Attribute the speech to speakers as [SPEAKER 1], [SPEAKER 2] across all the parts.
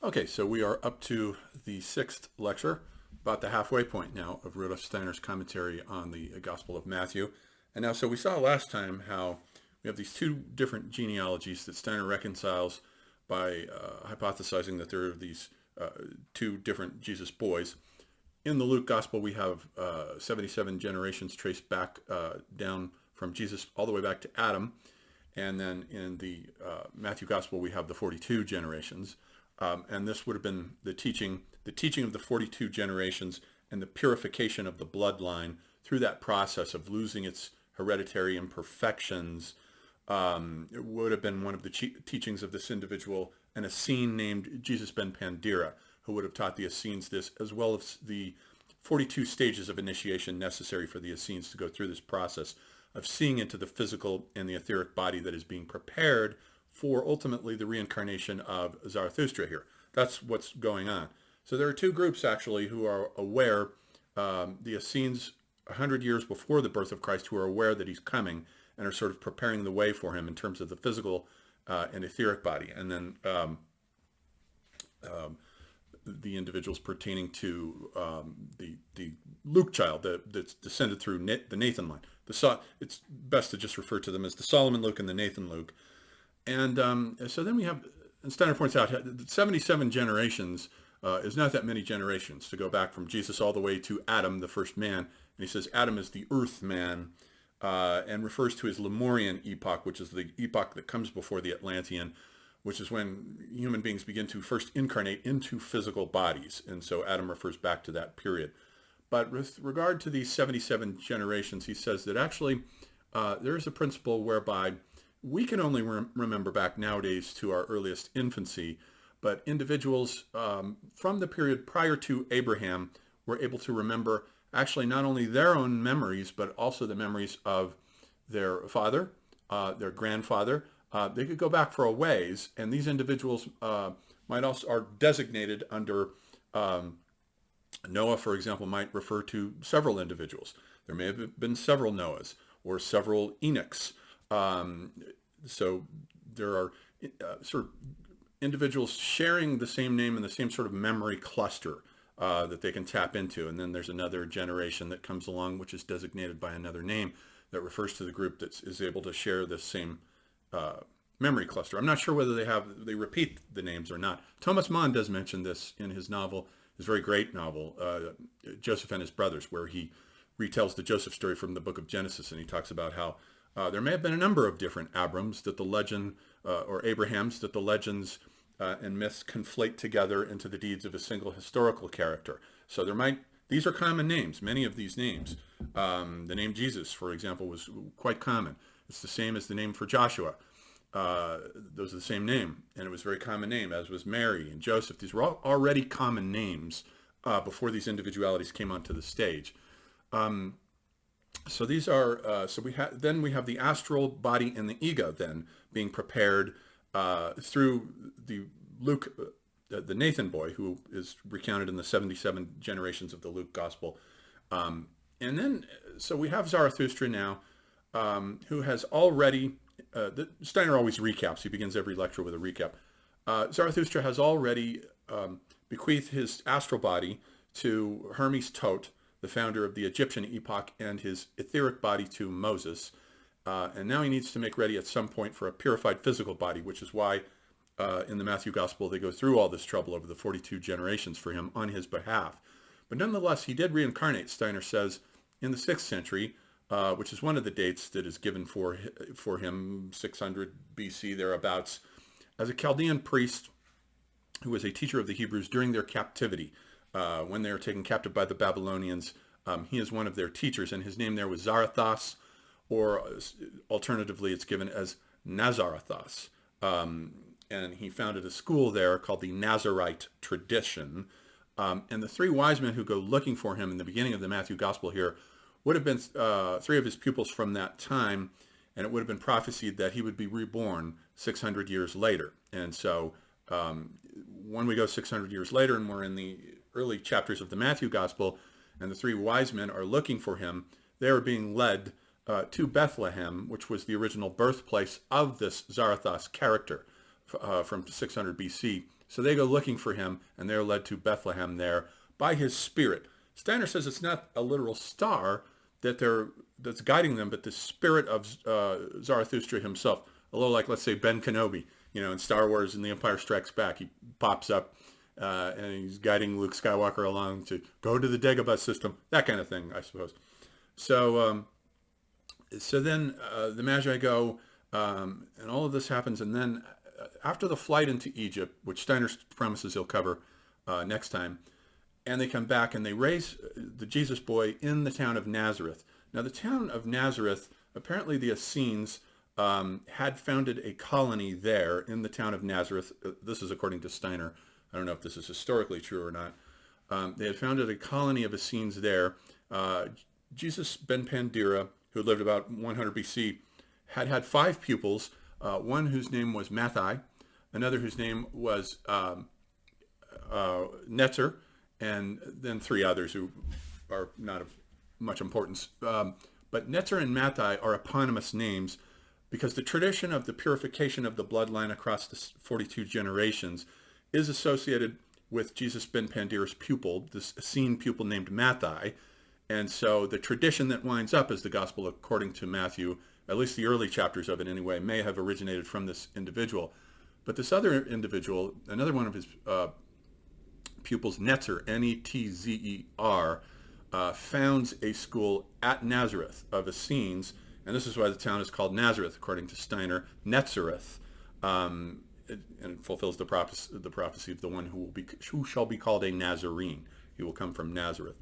[SPEAKER 1] Okay, so we are up to the sixth lecture, about the halfway point now of Rudolf Steiner's commentary on the Gospel of Matthew. And now, so we saw last time how we have these two different genealogies that Steiner reconciles by hypothesizing that there are these two different Jesus boys. In the Luke Gospel, we have 77 generations traced back down from Jesus all the way back to Adam. And then in the Matthew Gospel, we have the 42 generations. And this would have been the teaching of the 42 generations and the purification of the bloodline through that process of losing its hereditary imperfections. It would have been one of the teachings of this individual, an Essene named Jesus ben Pandira, who would have taught the Essenes this, as well as the 42 stages of initiation necessary for the Essenes to go through this process of seeing into the physical and the etheric body that is being prepared for ultimately the reincarnation of Zarathustra here. That's what's going on. So there are two groups actually who are aware, the Essenes 100 years before the birth of Christ, who are aware that he's coming and are sort of preparing the way for him in terms of the physical and etheric body. And then the individuals pertaining to the Luke child that's descended through the Nathan line. It's best to just refer to them as the Solomon Luke and the Nathan Luke. And so then we have, and Steiner points out, 77 generations is not that many generations to go back from Jesus all the way to Adam, the first man. And he says Adam is the earth man and refers to his Lemurian epoch, which is the epoch that comes before the Atlantean, which is when human beings begin to first incarnate into physical bodies. And so Adam refers back to that period. But with regard to these 77 generations, he says that actually there is a principle whereby we can only remember back nowadays to our earliest infancy, but individuals from the period prior to Abraham were able to remember actually not only their own memories, but also the memories of their father, their grandfather. They could go back for a ways, and these individuals might also are designated under Noah, for example, might refer to several individuals. There may have been several Noahs or several Enochs. So there are sort of individuals sharing the same name and the same sort of memory cluster that they can tap into. And then there's another generation that comes along, which is designated by another name that refers to the group that is able to share the same memory cluster. I'm not sure whether they repeat the names or not. Thomas Mann does mention this in his novel, his very great novel, Joseph and His Brothers, where he retells the Joseph story from the book of Genesis, and he talks about how there may have been a number of different Abrams that the legend, or Abrahams, that the legends and myths conflate together into the deeds of a single historical character. So these are common names, many of these names. The name Jesus, for example, was quite common. It's the same as the name for Joshua. Those are the same name, and it was a very common name, as was Mary and Joseph. These were all already common names before these individualities came onto the stage. So these are, then we have the astral body and the ego then being prepared through the Luke, the Nathan boy, who is recounted in the 77 generations of the Luke Gospel. And then, so we have Zarathustra now, who has already, Steiner always recaps, he begins every lecture with a recap. Zarathustra has already bequeathed his astral body to Hermes Tot, the founder of the Egyptian epoch, and his etheric body to Moses. And now he needs to make ready at some point for a purified physical body, which is why in the Matthew Gospel they go through all this trouble over the 42 generations for him on his behalf. But nonetheless, he did reincarnate, Steiner says, in the 6th century, which is one of the dates that is given for him, 600 BC, thereabouts, as a Chaldean priest who was a teacher of the Hebrews during their captivity. When they were taken captive by the Babylonians, he is one of their teachers, and his name there was Zarathos, or alternatively it's given as Nazarathos. And he founded a school there called the Nazarite tradition. And the three wise men who go looking for him in the beginning of the Matthew Gospel here would have been three of his pupils from that time, and it would have been prophesied that he would be reborn 600 years later. And so when we go 600 years later and we're in the early chapters of the Matthew Gospel, and the three wise men are looking for him, they are being led to Bethlehem, which was the original birthplace of this Zarathos character from 600 BC. So they go looking for him, and they're led to Bethlehem there by his spirit. Steiner says it's not a literal star that's guiding them, but the spirit of Zarathustra himself. A little like, let's say, Ben Kenobi, in Star Wars and The Empire Strikes Back. He pops up and he's guiding Luke Skywalker along to go to the Dagobah system, that kind of thing, I suppose. So then the Magi go, and all of this happens, and then after the flight into Egypt, which Steiner promises he'll cover next time, and they come back and they raise the Jesus boy in the town of Nazareth. Now, the town of Nazareth, apparently the Essenes had founded a colony there in the town of Nazareth. This is according to Steiner. I don't know if this is historically true or not. They had founded a colony of Essenes there. Jesus ben Pandira, who lived about 100 BC, had 5 pupils, one whose name was Matthai, another whose name was Netzer, and then 3 others who are not of much importance. But Netzer and Matthai are eponymous names because the tradition of the purification of the bloodline across the 42 generations is associated with Jesus ben Pandira's pupil, this Essene pupil named Matthai. And so the tradition that winds up as the gospel according to Matthew, at least the early chapters of it anyway, may have originated from this individual. But this other individual, another one of his pupils, Netzer, N-E-T-Z-E-R, founds a school at Nazareth of Essenes, and this is why the town is called Nazareth, according to Steiner, Netzareth, and it fulfills the prophecy of the one who shall be called a Nazarene. He will come from Nazareth.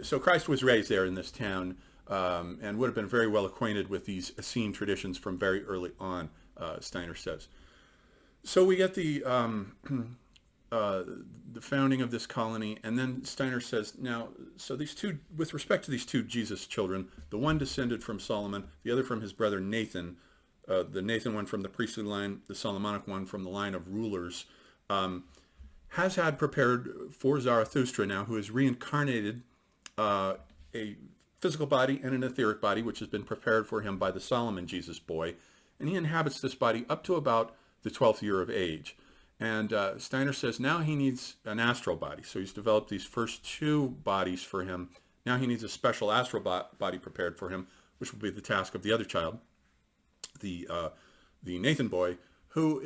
[SPEAKER 1] So Christ was raised there in this town, and would have been very well acquainted with these Essene traditions from very early on, Steiner says. So we get the founding of this colony, and then Steiner says, now, so these two, with respect to these 2 Jesus children, the one descended from Solomon, the other from his brother Nathan, the Nathan one from the priestly line, the Solomonic one from the line of rulers, has had prepared for Zarathustra now, who has reincarnated a physical body and an etheric body, which has been prepared for him by the Solomon Jesus boy, and he inhabits this body up to about the 12th year of age. And Steiner says now he needs an astral body. So he's developed these first 2 bodies for him. Now he needs a special astral body prepared for him, which will be the task of the other child, the Nathan boy, who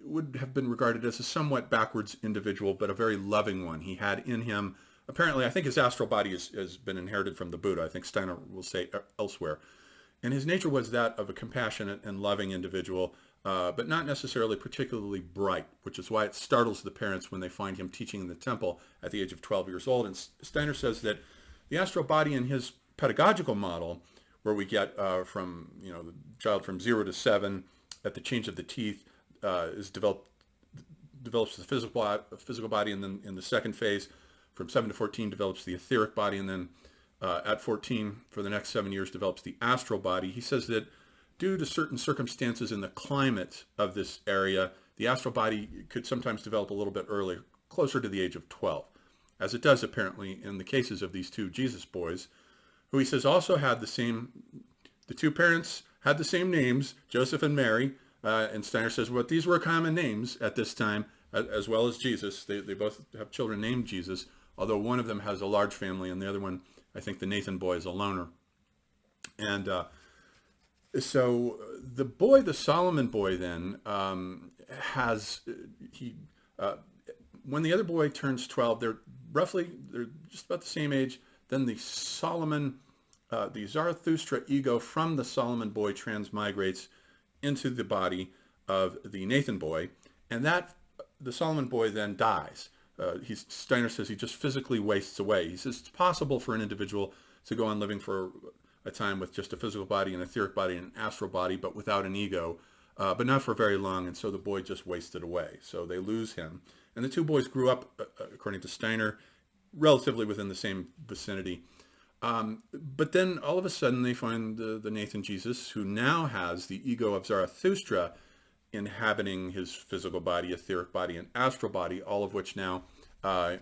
[SPEAKER 1] would have been regarded as a somewhat backwards individual, but a very loving one. He had in him, apparently, I think his astral body has been inherited from the Buddha. I think Steiner will say elsewhere. And his nature was that of a compassionate and loving individual, but not necessarily particularly bright, which is why it startles the parents when they find him teaching in the temple at the age of 12 years old. And Steiner says that the astral body in his pedagogical model, where we get from the child from 0 to 7 at the change of the teeth, develops the physical body, and then in the second phase, from 7 to 14, develops the etheric body, and then at 14, for the next 7 years, develops the astral body. He says that due to certain circumstances in the climate of this area, the astral body could sometimes develop a little bit earlier, closer to the age of 12, as it does apparently in the cases of these 2 Jesus boys, who he says also had the 2 parents had the same names, Joseph and Mary, and Steiner says, well, these were common names at this time, as well as Jesus. They both have children named Jesus, although one of them has a large family, and the other one, I think the Nathan boy, is a loner. And so the Solomon boy then when the other boy turns 12, they're just about the same age. Then the Zarathustra ego from the Solomon boy transmigrates into the body of the Nathan boy, and the Solomon boy then dies. Steiner says he just physically wastes away. He says it's possible for an individual to go on living for a time with just a physical body, an etheric body, and an astral body, but without an ego, but not for very long, and so the boy just wasted away. So they lose him. And the 2 boys grew up, according to Steiner, relatively within the same vicinity. But then all of a sudden they find the Nathan Jesus, who now has the ego of Zarathustra inhabiting his physical body, etheric body, and astral body, all of which now have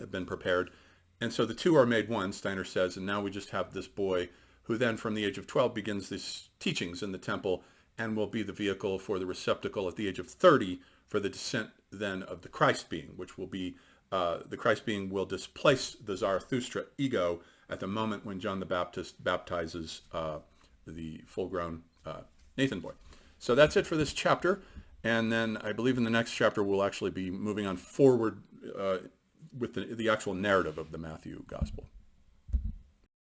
[SPEAKER 1] been prepared. And so the 2 are made one, Steiner says, and now we just have this boy who then from the age of 12 begins these teachings in the temple and will be the vehicle for the receptacle at the age of 30 for the descent then of the Christ being, which will be, the Christ being will displace the Zarathustra ego at the moment when John the Baptist baptizes the full-grown Nathan boy. So that's it for this chapter. And then I believe in the next chapter we'll actually be moving on forward with the actual narrative of the Matthew Gospel.